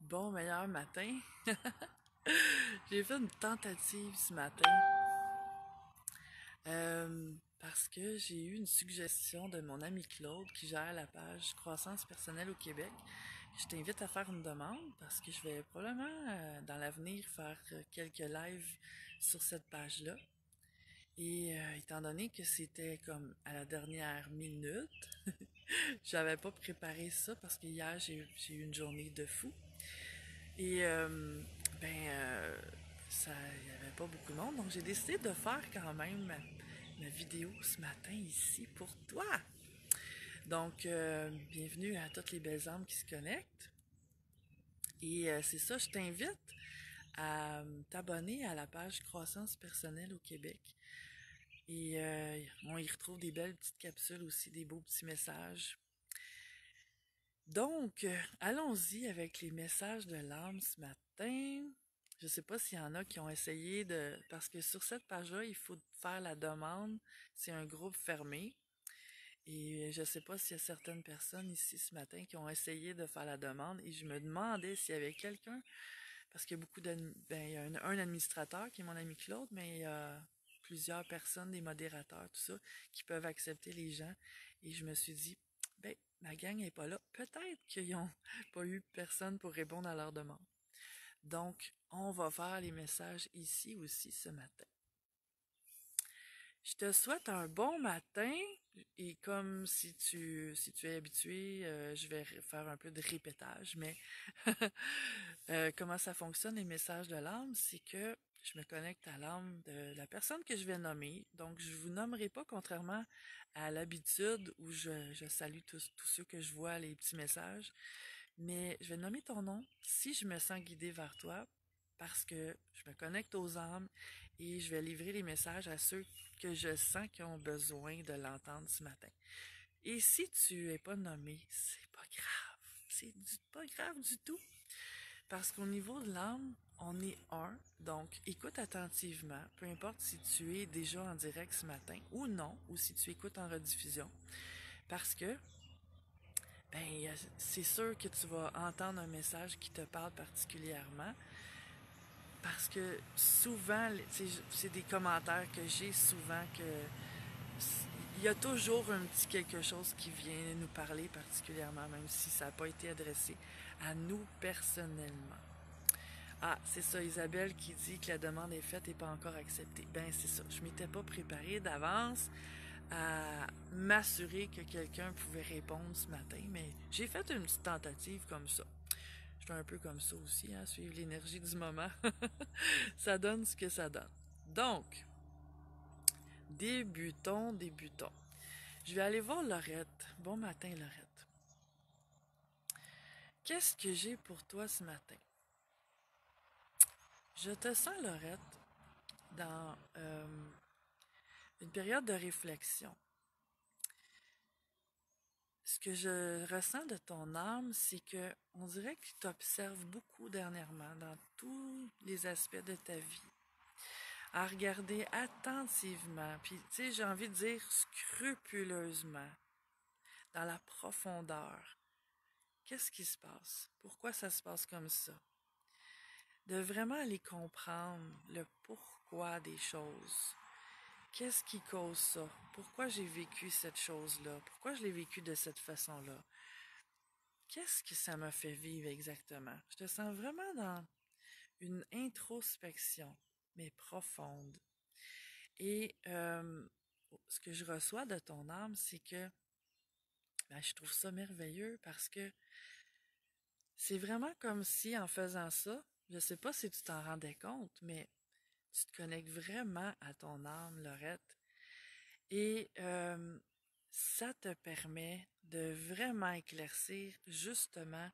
Bon meilleur matin. J'ai fait une tentative ce matin parce que j'ai eu une suggestion de mon ami Claude qui gère la page Croissance personnelle au Québec. Je t'invite à faire une demande parce que je vais probablement dans l'avenir faire quelques lives sur cette page-là. Et étant donné que c'était comme à la dernière minute, j'avais pas préparé ça parce que hier j'ai eu une journée de fou. Et ben, ça, il n'y avait pas beaucoup de monde, donc j'ai décidé de faire quand même ma vidéo ce matin ici pour toi. Donc, bienvenue à toutes les belles âmes qui se connectent. Et c'est ça, je t'invite à t'abonner à la page Croissance personnelle au Québec. Et on y retrouve des belles petites capsules aussi, des beaux petits messages. Donc, allons-y avec les messages de l'âme ce matin. Je sais pas s'il y en a qui ont essayé de... Parce que sur cette page-là, il faut faire la demande. C'est un groupe fermé. Et je sais pas s'il y a certaines personnes ici ce matin qui ont essayé de faire la demande. Et je me demandais s'il y avait quelqu'un, parce qu'il y a beaucoup il y a un administrateur qui est mon ami Claude, mais il y a plusieurs personnes, des modérateurs, tout ça, qui peuvent accepter les gens. Et je me suis dit, ben, ma gang n'est pas là. Peut-être qu'ils n'ont pas eu personne pour répondre à leur demande. Donc, on va faire les messages ici aussi ce matin. Je te souhaite un bon matin et comme si tu es habitué, je vais faire un peu de répétage, mais comment ça fonctionne les messages de l'âme, c'est que je me connecte à l'âme de la personne que je vais nommer. Donc, je vous nommerai pas contrairement à l'habitude où je salue tous ceux que je vois, les petits messages. Mais je vais nommer ton nom si je me sens guidée vers toi parce que je me connecte aux âmes et je vais livrer les messages à ceux que je sens qui ont besoin de l'entendre ce matin. Et si tu es pas nommé, c'est pas grave. Pas grave du tout. Parce qu'au niveau de l'âme, on est un. Donc, écoute attentivement, peu importe si tu es déjà en direct ce matin ou non, ou si tu écoutes en rediffusion. Parce que ben, c'est sûr que tu vas entendre un message qui te parle particulièrement parce que souvent, c'est des commentaires que j'ai souvent que il y a toujours un petit quelque chose qui vient nous parler particulièrement, même si ça n'a pas été adressé à nous personnellement. Ah, c'est ça, Isabelle qui dit que la demande est faite et pas encore acceptée. Ben, c'est ça. Je m'étais pas préparée d'avance à m'assurer que quelqu'un pouvait répondre ce matin, mais j'ai fait une petite tentative comme ça. Je suis un peu comme ça aussi, hein, suivre l'énergie du moment. Ça donne ce que ça donne. Donc, débutons. Je vais aller voir Laurette. Bon matin, Laurette. Qu'est-ce que j'ai pour toi ce matin? Je te sens, Laurette, dans une période de réflexion. Ce que je ressens de ton âme, c'est que on dirait que tu t'observes beaucoup dernièrement dans tous les aspects de ta vie, à regarder attentivement, puis tu sais, j'ai envie de dire scrupuleusement, dans la profondeur. Qu'est-ce qui se passe? Pourquoi ça se passe comme ça? De vraiment aller comprendre le pourquoi des choses. Qu'est-ce qui cause ça? Pourquoi j'ai vécu cette chose-là? Pourquoi je l'ai vécu de cette façon-là? Qu'est-ce que ça m'a fait vivre exactement? Je te sens vraiment dans une introspection, mais profonde. Et ce que je reçois de ton âme, c'est que ben, je trouve ça merveilleux parce que c'est vraiment comme si en faisant ça, je sais pas si tu t'en rendais compte, mais tu te connectes vraiment à ton âme, Laurette. Et ça te permet de vraiment éclaircir justement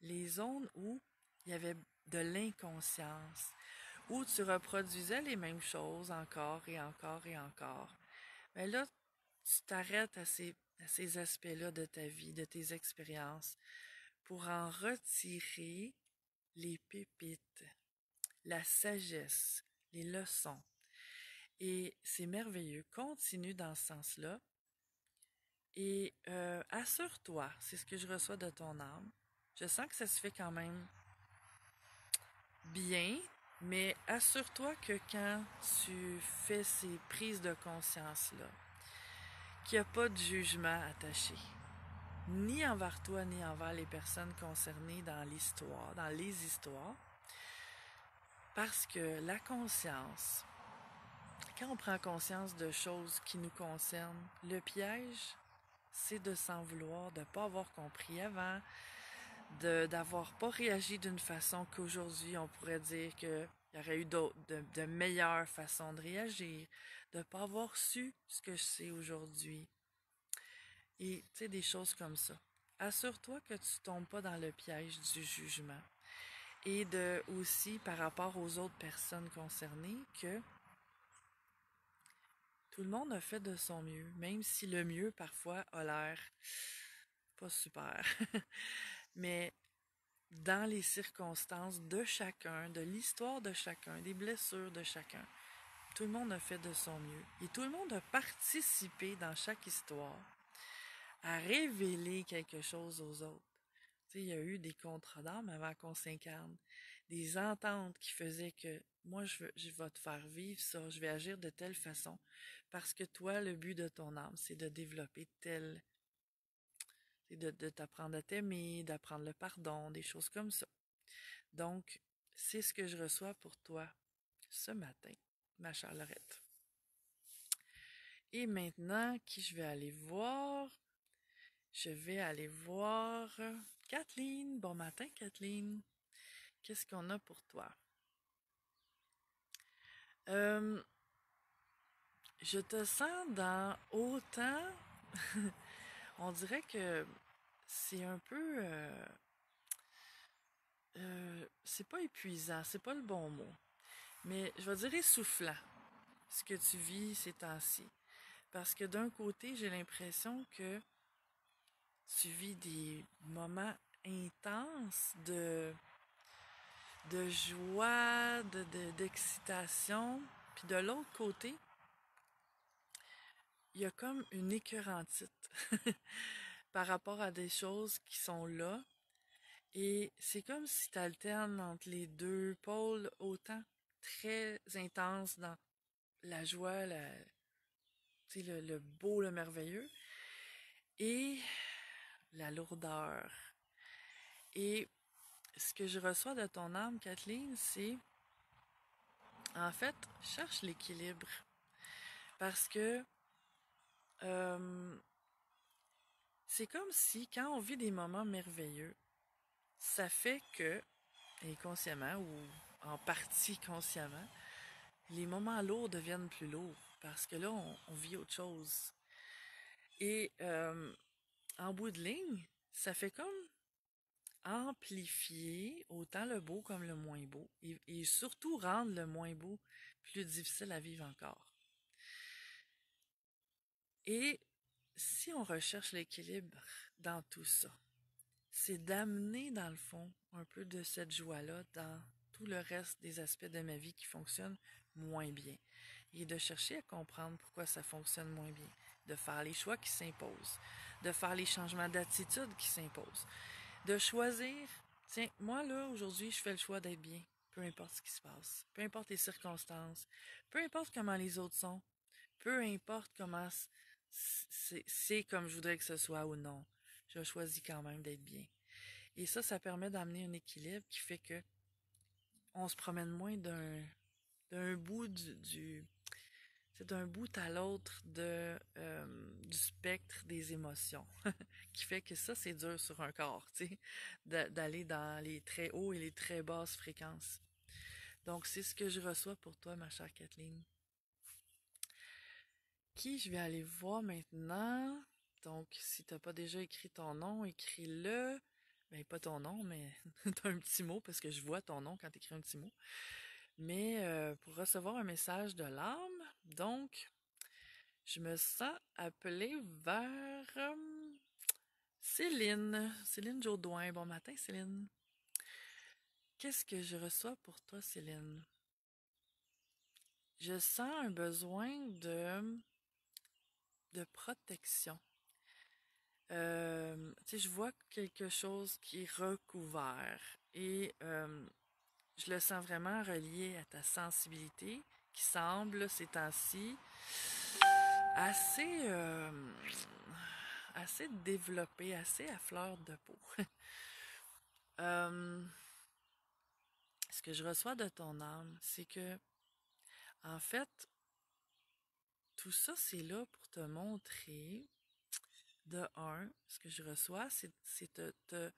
les zones où il y avait de l'inconscience, où tu reproduisais les mêmes choses encore et encore et encore. Mais là, tu t'arrêtes à ces aspects-là de ta vie, de tes expériences, pour en retirer les pépites, la sagesse, les leçons. Et c'est merveilleux. Continue dans ce sens-là. Et assure-toi, c'est ce que je reçois de ton âme. Je sens que ça se fait quand même bien, mais assure-toi que quand tu fais ces prises de conscience-là, qu'il n'y a pas de jugement attaché, ni envers toi, ni envers les personnes concernées dans l'histoire, dans les histoires, parce que la conscience, quand on prend conscience de choses qui nous concernent, le piège, c'est de s'en vouloir, de ne pas avoir compris avant, d'avoir pas réagi d'une façon qu'aujourd'hui on pourrait dire qu'il y aurait eu de meilleures façons de réagir, de ne pas avoir su ce que je sais aujourd'hui. Et tu sais, des choses comme ça. Assure-toi que tu ne tombes pas dans le piège du jugement. Et de aussi, par rapport aux autres personnes concernées, que tout le monde a fait de son mieux, même si le mieux parfois a l'air pas super. Mais dans les circonstances de chacun, de l'histoire de chacun, des blessures de chacun, tout le monde a fait de son mieux. Et tout le monde a participé dans chaque histoire à révéler quelque chose aux autres. Tu sais, il y a eu des contrats d'âme avant qu'on s'incarne, des ententes qui faisaient que moi, je vais te faire vivre ça, je vais agir de telle façon, parce que toi, le but de ton âme, c'est de développer c'est de t'apprendre à t'aimer, d'apprendre le pardon, des choses comme ça. Donc, c'est ce que je reçois pour toi ce matin, ma chère Lorette. Et maintenant, qui je vais aller voir? Je vais aller voir Kathleen. Bon matin, Kathleen. Qu'est-ce qu'on a pour toi? Euh, je te sens dans autant. On dirait que c'est un peu. C'est pas épuisant, c'est pas le bon mot. Mais je vais dire essoufflant, ce que tu vis ces temps-ci. Parce que d'un côté, j'ai l'impression que tu vis des moments intenses de joie, d'excitation. Puis de l'autre côté, il y a comme une écœurantite par rapport à des choses qui sont là. Et c'est comme si tu alternes entre les deux pôles autant très intenses dans la joie, le beau, le merveilleux, et la lourdeur. Et ce que je reçois de ton âme, Kathleen, c'est, en fait, cherche l'équilibre. Parce que euh, c'est comme si, quand on vit des moments merveilleux, ça fait que, inconsciemment ou en partie consciemment, les moments lourds deviennent plus lourds. Parce que là, on vit autre chose. Et en bout de ligne, ça fait comme amplifier autant le beau comme le moins beau. Et surtout rendre le moins beau plus difficile à vivre encore. Et si on recherche l'équilibre dans tout ça, c'est d'amener dans le fond un peu de cette joie-là dans tout le reste des aspects de ma vie qui fonctionnent moins bien. Et de chercher à comprendre pourquoi ça fonctionne moins bien. De faire les choix qui s'imposent. De faire les changements d'attitude qui s'imposent. De choisir, tiens, moi là, aujourd'hui, je fais le choix d'être bien. Peu importe ce qui se passe. Peu importe les circonstances. Peu importe comment les autres sont. Peu importe comment c'est comme je voudrais que ce soit ou non. Je choisis quand même d'être bien. Et ça permet d'amener un équilibre qui fait que on se promène moins d'un bout c'est d'un bout à l'autre du spectre des émotions, qui fait que ça, c'est dur sur un corps, tu sais, d'aller dans les très hauts et les très basses fréquences. Donc, c'est ce que je reçois pour toi, ma chère Kathleen. Qui je vais aller voir maintenant? Donc, si t'as pas déjà écrit ton nom, écris-le. Ben, pas ton nom, mais t'as un petit mot, parce que je vois ton nom quand t'écris un petit mot. Mais pour recevoir un message de l'âme, donc, je me sens appelée vers Céline. Céline Jaudoin. Bon matin, Céline. Qu'est-ce que je reçois pour toi, Céline? Je sens un besoin de protection. Tu sais, je vois quelque chose qui est recouvert. Et je le sens vraiment relié à ta sensibilité qui semble, ces temps-ci, assez, assez développée, assez à fleur de peau. Euh, Ce que je reçois de ton âme, c'est que, en fait, tout ça, c'est là pour te montrer, de un, ce que je reçois, c'est de te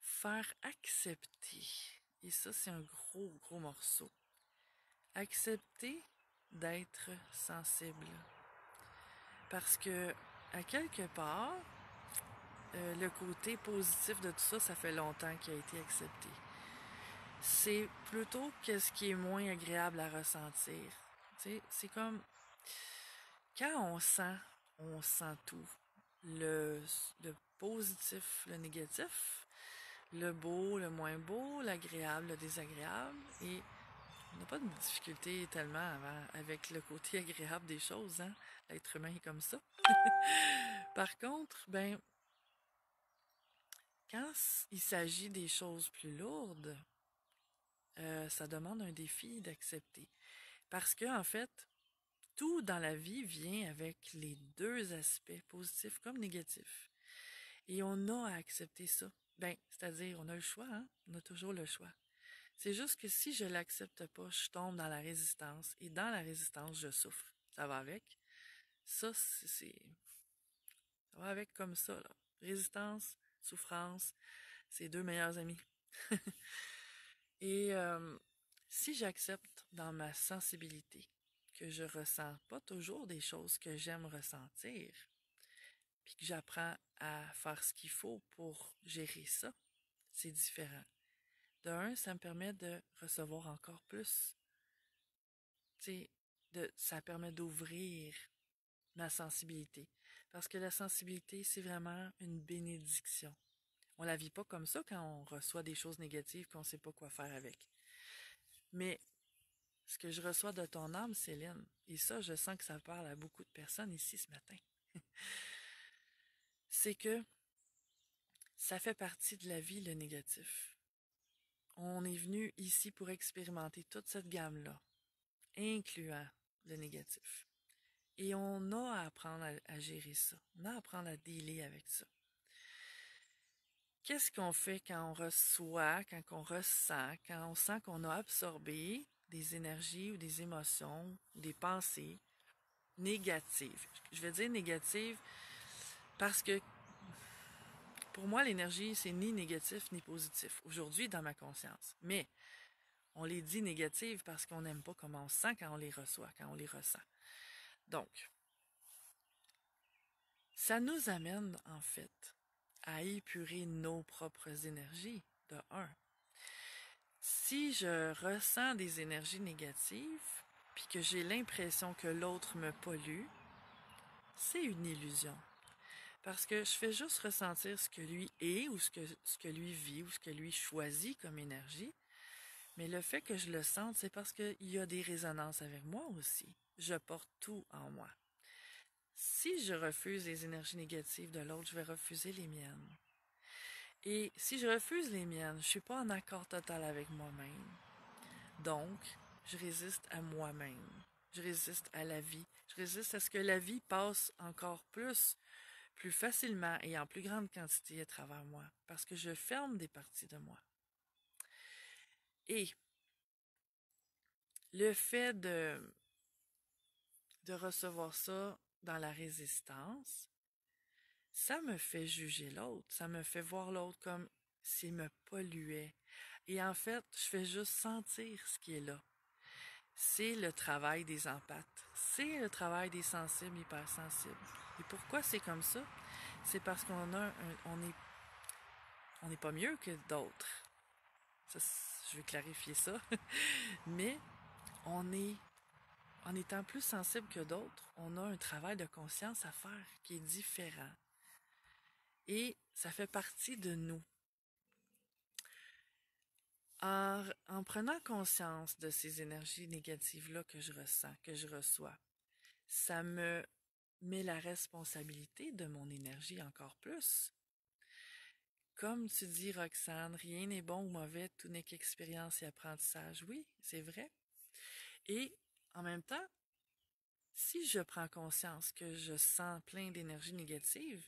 faire accepter. Et ça, c'est un gros, gros morceau. Accepter d'être sensible. Parce que, à quelque part, le côté positif de tout ça, ça fait longtemps qu'il a été accepté. C'est plutôt qu'est-ce qui est moins agréable à ressentir. Tu sais, c'est comme quand on sent tout. Le, le positif, le négatif, le beau, le moins beau, l'agréable, le désagréable. Et on n'a pas de difficulté tellement avec le côté agréable des choses, hein. L'être humain est comme ça. Par contre, ben, quand il s'agit des choses plus lourdes, ça demande un défi d'accepter. Parce que, en fait, tout dans la vie vient avec les deux aspects, positifs comme négatifs. Et on a à accepter ça. Ben, c'est-à-dire, on a le choix, hein? On a toujours le choix. C'est juste que si je l'accepte pas, je tombe dans la résistance. Et dans la résistance, je souffre. Ça va avec. Ça, ça va avec comme ça, là. Résistance, souffrance, c'est deux meilleurs amis. Et si j'accepte dans ma sensibilité que je ressens pas toujours des choses que j'aime ressentir, puis que j'apprends à faire ce qu'il faut pour gérer ça, c'est différent. De un, ça me permet de recevoir encore plus. Tu sais, ça permet d'ouvrir ma sensibilité. Parce que la sensibilité, c'est vraiment une bénédiction. On la vit pas comme ça quand on reçoit des choses négatives qu'on sait pas quoi faire avec. Mais ce que je reçois de ton âme, Céline, et ça, je sens que ça parle à beaucoup de personnes ici ce matin, c'est que ça fait partie de la vie, le négatif. On est venu ici pour expérimenter toute cette gamme-là, incluant le négatif. Et on a à apprendre à gérer ça. On a à apprendre à dealer avec ça. Qu'est-ce qu'on fait quand on reçoit, quand on ressent, quand on sent qu'on a absorbé des énergies ou des émotions ou des pensées négatives? Je vais dire négatives parce que pour moi, l'énergie, c'est ni négatif ni positif, aujourd'hui dans ma conscience. Mais on les dit négatives parce qu'on n'aime pas comment on se sent quand on les reçoit, quand on les ressent. Donc, ça nous amène, en fait, à épurer nos propres énergies, de un. Si je ressens des énergies négatives, puis que j'ai l'impression que l'autre me pollue, c'est une illusion. Parce que je fais juste ressentir ce que lui est, ou ce que lui vit, ou ce que lui choisit comme énergie. Mais le fait que je le sente, c'est parce qu'il y a des résonances avec moi aussi. Je porte tout en moi. Si je refuse les énergies négatives de l'autre, je vais refuser les miennes. Et si je refuse les miennes, je ne suis pas en accord total avec moi-même. Donc, je résiste à moi-même. Je résiste à la vie. Je résiste à ce que la vie passe encore plus facilement et en plus grande quantité à travers moi. Parce que je ferme des parties de moi. Et le fait de recevoir ça dans la résistance, ça me fait juger l'autre. Ça me fait voir l'autre comme s'il me polluait. Et en fait, je fais juste sentir ce qui est là. C'est le travail des empathes. C'est le travail des sensibles, hypersensibles. Et pourquoi c'est comme ça? C'est parce on n'est pas mieux que d'autres. Ça, je vais clarifier ça. Mais on est, en étant plus sensible que d'autres, on a un travail de conscience à faire qui est différent. Et ça fait partie de nous. En prenant conscience de ces énergies négatives-là que je ressens, que je reçois, ça me met la responsabilité de mon énergie encore plus. comme tu dis, Roxane, rien n'est bon ou mauvais, tout n'est qu'expérience et apprentissage. Oui, c'est vrai. Et en même temps, si je prends conscience que je sens plein d'énergie négative,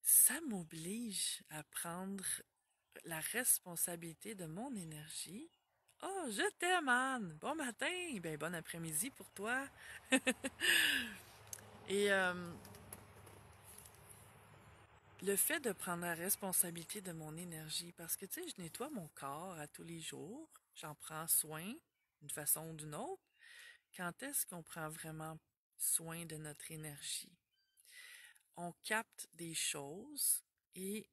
ça m'oblige à prendre la responsabilité de mon énergie. Oh, je t'aime, Anne! Bon matin! Ben, bon après-midi pour toi! Et le fait de prendre la responsabilité de mon énergie, parce que, tu sais, je nettoie mon corps à tous les jours, j'en prends soin d'une façon ou d'une autre. Quand est-ce qu'on prend vraiment soin de notre énergie? On capte des choses et,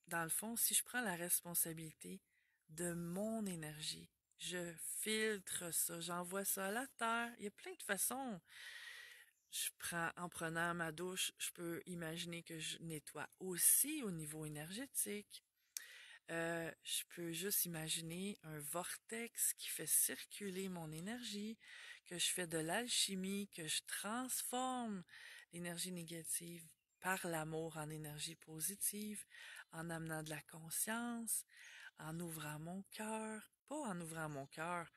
dans le fond, si je prends la responsabilité de mon énergie, je filtre ça, j'envoie ça à la terre. Il y a plein de façons. En prenant ma douche, je peux imaginer que je nettoie aussi au niveau énergétique. Je peux juste imaginer un vortex qui fait circuler mon énergie, que je fais de l'alchimie, que je transforme l'énergie négative par l'amour en énergie positive, en amenant de la conscience, en ouvrant mon cœur, pas en ouvrant mon cœur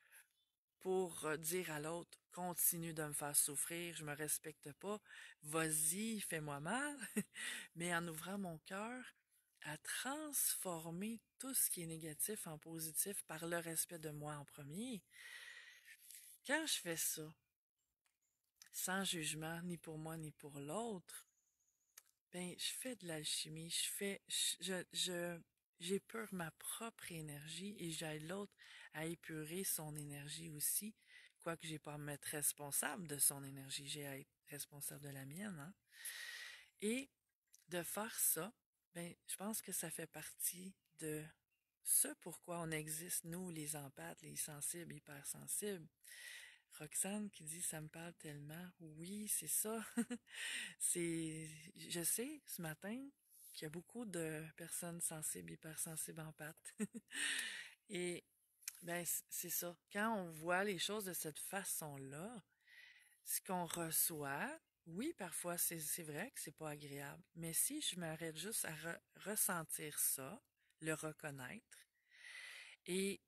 pour dire à l'autre, continue de me faire souffrir, je me respecte pas, vas-y, fais-moi mal, mais en ouvrant mon cœur à transformer tout ce qui est négatif en positif par le respect de moi en premier. Quand je fais ça, sans jugement ni pour moi ni pour l'autre, ben je fais de l'alchimie, j'épure ma propre énergie et j'aide l'autre à épurer son énergie aussi, quoique j'ai pas à me mettre responsable de son énergie, j'ai à être responsable de la mienne, hein. Et de faire ça, ben je pense que ça fait partie de ce pourquoi on existe, nous, les empathes, les sensibles, hypersensibles. Roxane qui dit ça me parle tellement. Oui, c'est ça. Je sais ce matin qu'il y a beaucoup de personnes sensibles, hypersensibles, empathes. Et ben c'est ça. Quand on voit les choses de cette façon-là, ce qu'on reçoit, oui, parfois c'est vrai que c'est pas agréable, mais si je m'arrête juste à ressentir ça, le reconnaître, et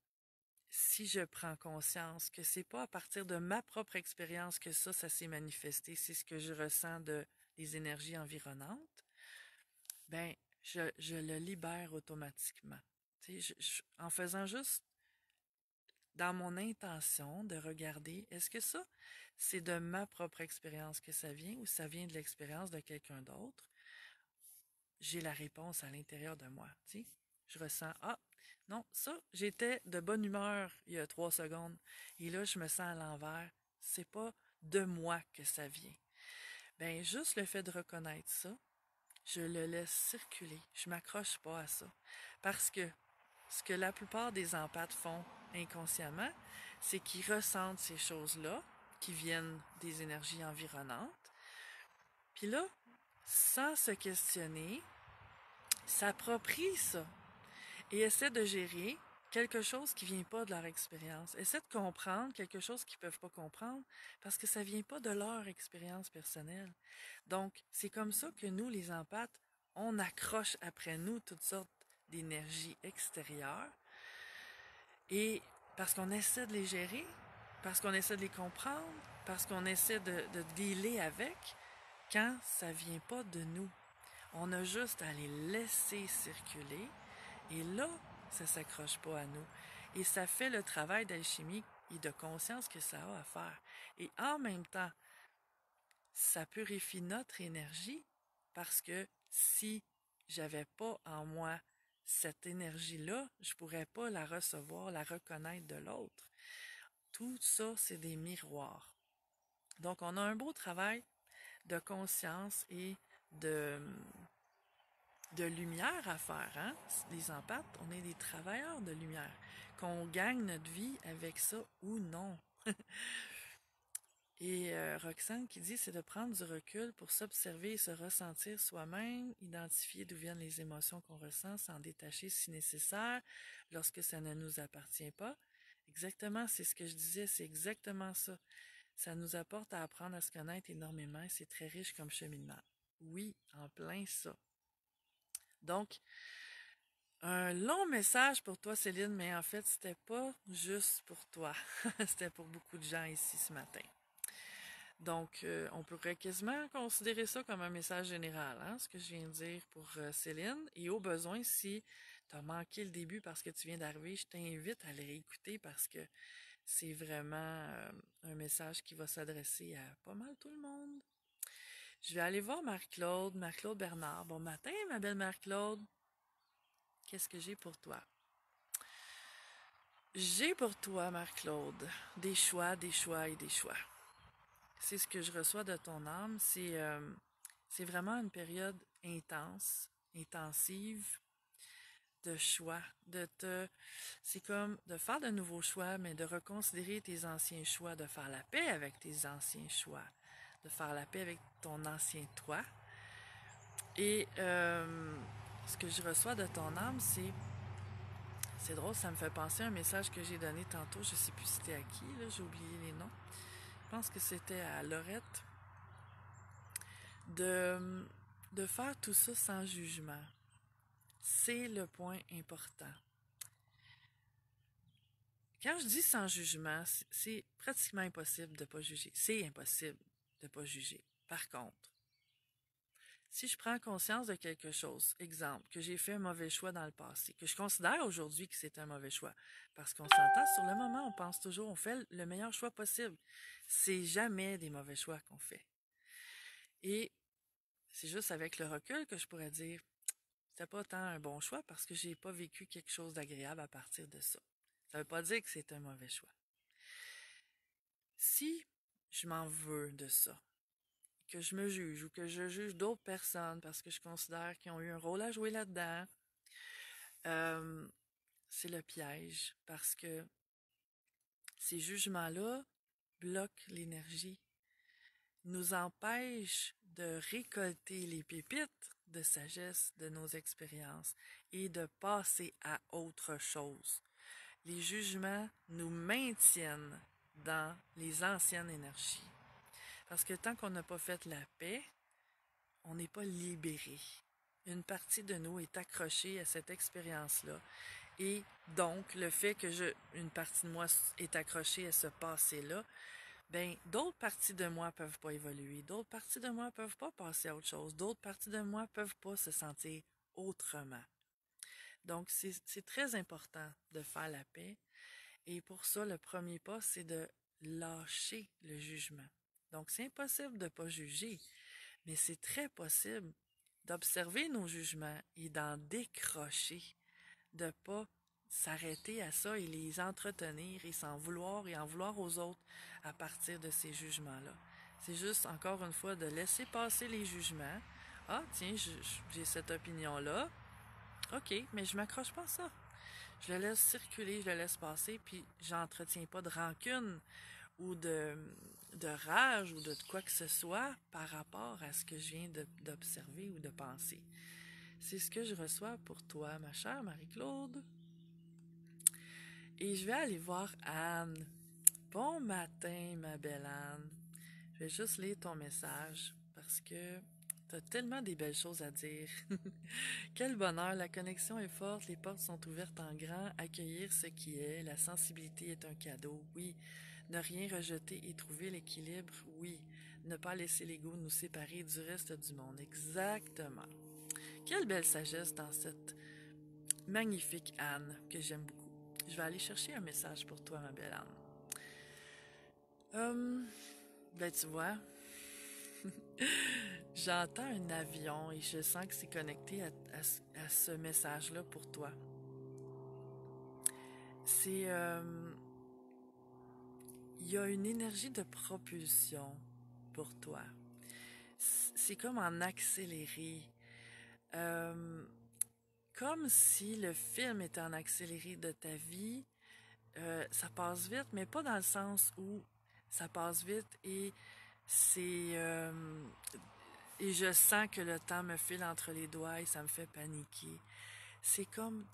si je prends conscience que c'est pas à partir de ma propre expérience que ça s'est manifesté, c'est ce que je ressens des énergies environnantes, ben, je le libère automatiquement. Tu sais, en faisant juste dans mon intention de regarder, est-ce que ça, c'est de ma propre expérience que ça vient ou ça vient de l'expérience de quelqu'un d'autre? J'ai la réponse à l'intérieur de moi. Tu sais, je ressens, ah, non, ça, j'étais de bonne humeur il y a 3 secondes. Et là, je me sens à l'envers. C'est pas de moi que ça vient. Ben, juste le fait de reconnaître ça, je le laisse circuler. Je m'accroche pas à ça. Parce que ce que la plupart des empathes font inconsciemment, c'est qu'ils ressentent ces choses-là qui viennent des énergies environnantes. Puis là, sans se questionner, s'approprient ça et essaient de gérer quelque chose qui vient pas de leur expérience. Essaient de comprendre quelque chose qu'ils peuvent pas comprendre parce que ça vient pas de leur expérience personnelle. Donc, c'est comme ça que nous, les empathes, on accroche après nous toutes sortes d'énergies extérieures et parce qu'on essaie de les gérer, parce qu'on essaie de les comprendre, parce qu'on essaie de dealer avec, quand ça vient pas de nous. On a juste à les laisser circuler et là, ça s'accroche pas à nous. Et ça fait le travail d'alchimie et de conscience que ça a à faire. Et en même temps, ça purifie notre énergie parce que si j'avais pas en moi cette énergie-là, je pourrais pas la recevoir, la reconnaître de l'autre. Tout ça, c'est des miroirs. Donc, on a un beau travail de conscience et de, de lumière à faire, hein? Les empathes, on est des travailleurs de lumière. Qu'on gagne notre vie avec ça ou non. Et Roxane qui dit, c'est de prendre du recul pour s'observer et se ressentir soi-même, identifier d'où viennent les émotions qu'on ressent, s'en détacher si nécessaire, lorsque ça ne nous appartient pas. Exactement, c'est ce que je disais, c'est exactement ça. Ça nous apporte à apprendre à se connaître énormément et c'est très riche comme cheminement. Oui, en plein ça. Donc, un long message pour toi, Céline, mais en fait, c'était pas juste pour toi. C'était pour beaucoup de gens ici ce matin. Donc, on pourrait quasiment considérer ça comme un message général, hein, ce que je viens de dire pour Céline. Et au besoin, si tu as manqué le début parce que tu viens d'arriver, je t'invite à le réécouter parce que c'est vraiment un message qui va s'adresser à pas mal tout le monde. Je vais aller voir Marie-Claude, Marie-Claude Bernard. Bon matin, ma belle Marie-Claude. Qu'est-ce que j'ai pour toi? J'ai pour toi, Marie-Claude, des choix, des choix et des choix. C'est ce que je reçois de ton âme. C'est vraiment une période intense, intensive de choix, c'est comme de faire de nouveaux choix, mais de reconsidérer tes anciens choix, de faire la paix avec tes anciens choix, de faire la paix avec ton ancien toi. Et ce que je reçois de ton âme, c'est drôle, ça me fait penser à un message que j'ai donné tantôt, je sais plus c'était à qui, là, j'ai oublié les noms. Je pense que c'était à Laurette, de, de faire tout ça sans jugement. C'est le point important. Quand je dis sans jugement, c'est pratiquement impossible de ne pas juger. C'est impossible de ne pas juger. Par contre, si je prends conscience de quelque chose, exemple, que j'ai fait un mauvais choix dans le passé, que je considère aujourd'hui que c'est un mauvais choix, parce qu'on s'entend sur le moment, on pense toujours, on fait le meilleur choix possible. C'est jamais des mauvais choix qu'on fait. Et c'est juste avec le recul que je pourrais dire, c'était pas tant un bon choix parce que j'ai pas vécu quelque chose d'agréable à partir de ça. Ça veut pas dire que c'est un mauvais choix. Si je m'en veux de ça, que je me juge ou que je juge d'autres personnes parce que je considère qu'ils ont eu un rôle à jouer là-dedans, euh, c'est le piège parce que ces jugements-là bloquent l'énergie, nous empêchent de récolter les pépites de sagesse de nos expériences et de passer à autre chose. Les jugements nous maintiennent dans les anciennes énergies. Parce que tant qu'on n'a pas fait la paix, on n'est pas libéré. Une partie de nous est accrochée à cette expérience-là. Et donc, le fait que une partie de moi est accrochée à ce passé-là, ben, d'autres parties de moi peuvent pas évoluer. D'autres parties de moi peuvent pas passer à autre chose. D'autres parties de moi peuvent pas se sentir autrement. Donc, c'est très important de faire la paix. Et pour ça, le premier pas, c'est de lâcher le jugement. Donc, c'est impossible de ne pas juger, mais c'est très possible d'observer nos jugements et d'en décrocher, de ne pas s'arrêter à ça et les entretenir et s'en vouloir et en vouloir aux autres à partir de ces jugements-là. C'est juste, encore une fois, de laisser passer les jugements. Ah, tiens, j'ai cette opinion-là. OK, mais je m'accroche pas à ça. Je le laisse circuler, je le laisse passer, puis j'entretiens pas de rancune ou de rage ou de quoi que ce soit par rapport à ce que je viens d'observer ou de penser. C'est ce que je reçois pour toi, ma chère Marie-Claude. Et je vais aller voir Anne. Bon matin, ma belle Anne. Je vais juste lire ton message parce que t'as tellement des belles choses à dire. Quel bonheur, la connexion est forte, les portes sont ouvertes en grand, accueillir ce qui est, la sensibilité est un cadeau, oui. Ne rien rejeter et trouver l'équilibre, oui. Ne pas laisser l'ego nous séparer du reste du monde, exactement. Quelle belle sagesse dans cette magnifique Anne que j'aime beaucoup. Je vais aller chercher un message pour toi, ma belle Anne. Ben tu vois, j'entends un avion et je sens que c'est connecté à ce message-là pour toi. C'est... il y a une énergie de propulsion pour toi. C'est comme en accéléré. Euh, Comme si le film était en accéléré de ta vie. Ça passe vite, mais pas dans le sens où ça passe vite c'est... et je sens que le temps me file entre les doigts et ça me fait paniquer. C'est comme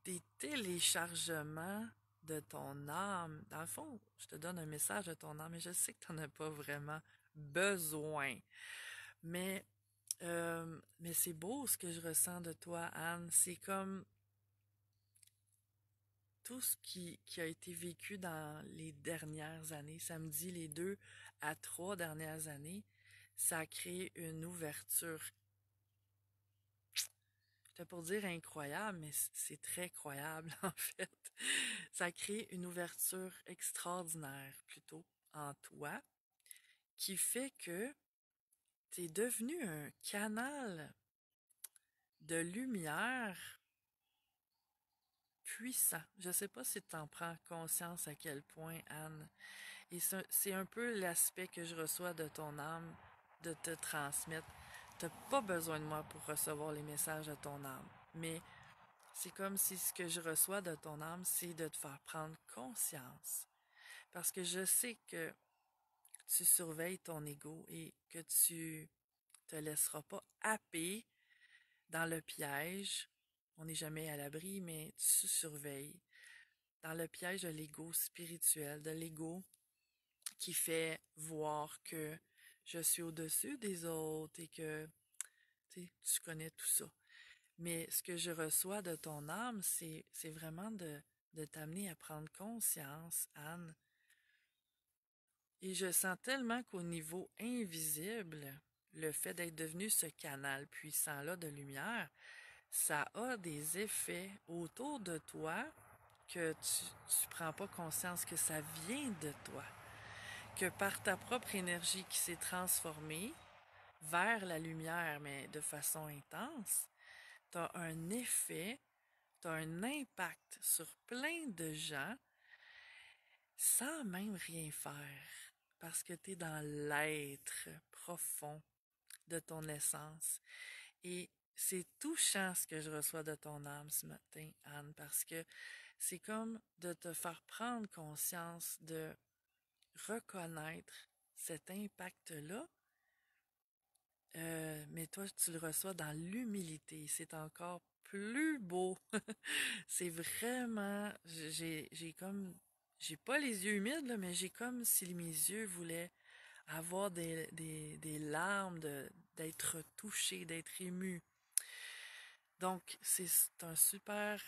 des téléchargements de ton âme. Dans le fond, je te donne un message de ton âme, mais je sais que tu n'en as pas vraiment besoin. Mais Mais c'est beau ce que je ressens de toi, Anne. C'est comme tout ce qui a été vécu dans les dernières années, ça me dit les 2 à 3 dernières années, ça a créé une ouverture. J'étais pour dire incroyable, mais c'est très croyable en fait. Ça a créé une ouverture extraordinaire plutôt en toi qui fait que tu es devenu un canal de lumière puissant. Je sais pas si tu en prends conscience à quel point, Anne. Et c'est un peu l'aspect que je reçois de ton âme, de te transmettre. T'as pas besoin de moi pour recevoir les messages de ton âme. Mais c'est comme si ce que je reçois de ton âme, c'est de te faire prendre conscience. Parce que je sais que tu surveilles ton ego et que tu te laisseras pas happer dans le piège. On n'est jamais à l'abri, mais tu surveilles dans le piège de l'ego spirituel, de l'ego qui fait voir que je suis au-dessus des autres et que tu connais tout ça. Mais ce que je reçois de ton âme, c'est vraiment de t'amener à prendre conscience, Anne. Et je sens tellement qu'au niveau invisible, le fait d'être devenu ce canal puissant-là de lumière, ça a des effets autour de toi que tu prends pas conscience que ça vient de toi. Que par ta propre énergie qui s'est transformée vers la lumière, mais de façon intense, tu as un effet, tu as un impact sur plein de gens sans même rien faire, parce que tu es dans l'être profond de ton essence. Et c'est touchant ce que je reçois de ton âme ce matin, Anne, parce que c'est comme de te faire prendre conscience, de reconnaître cet impact-là, mais toi, tu le reçois dans l'humilité. C'est encore plus beau. C'est vraiment, j'ai comme, j'ai pas les yeux humides, là, mais j'ai comme si mes yeux voulaient avoir des larmes, d'être touchés, d'être émus. Donc, c'est un super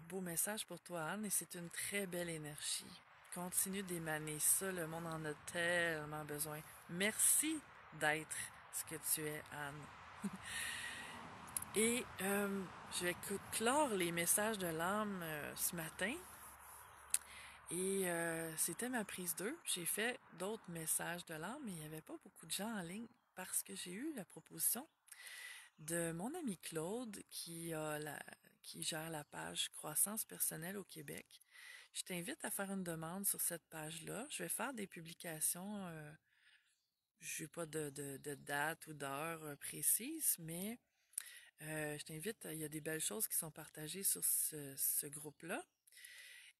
beau message pour toi, Anne, et c'est une très belle énergie. Continue d'émaner ça, le monde en a tellement besoin. Merci d'être ce que tu es, Anne. Et je vais clore les messages de l'âme ce matin. Et c'était ma prise 2. J'ai fait d'autres messages de l'âme, mais il n'y avait pas beaucoup de gens en ligne parce que j'ai eu la proposition de mon ami Claude qui gère la page Croissance personnelle au Québec. Je t'invite à faire une demande sur cette page-là. Je vais faire des publications, je n'ai pas de date ou d'heure précise, mais je t'invite, il y a des belles choses qui sont partagées sur ce groupe-là.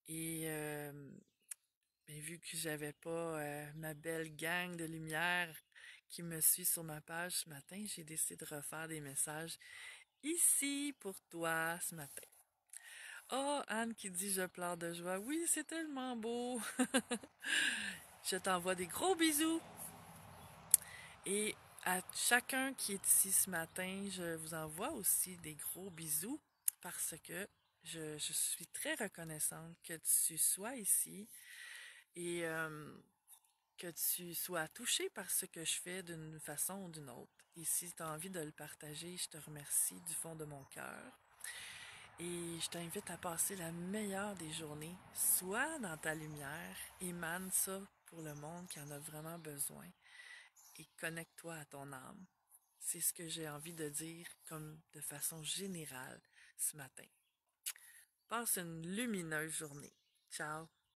Et ben, vu que j'avais pas ma belle gang de lumière qui me suit sur ma page ce matin, j'ai décidé de refaire des messages ici pour toi ce matin. Oh, Anne qui dit je pleure de joie. Oui, c'est tellement beau. Je t'envoie des gros bisous. Et à chacun qui est ici ce matin, je vous envoie aussi des gros bisous parce que je suis très reconnaissante que tu sois ici et que tu sois touché par ce que je fais d'une façon ou d'une autre. Et si tu as envie de le partager, je te remercie du fond de mon cœur. Et je t'invite à passer la meilleure des journées. Sois dans ta lumière, émane ça pour le monde qui en a vraiment besoin et connecte-toi à ton âme. C'est ce que j'ai envie de dire comme de façon générale ce matin. Passe une lumineuse journée. Ciao!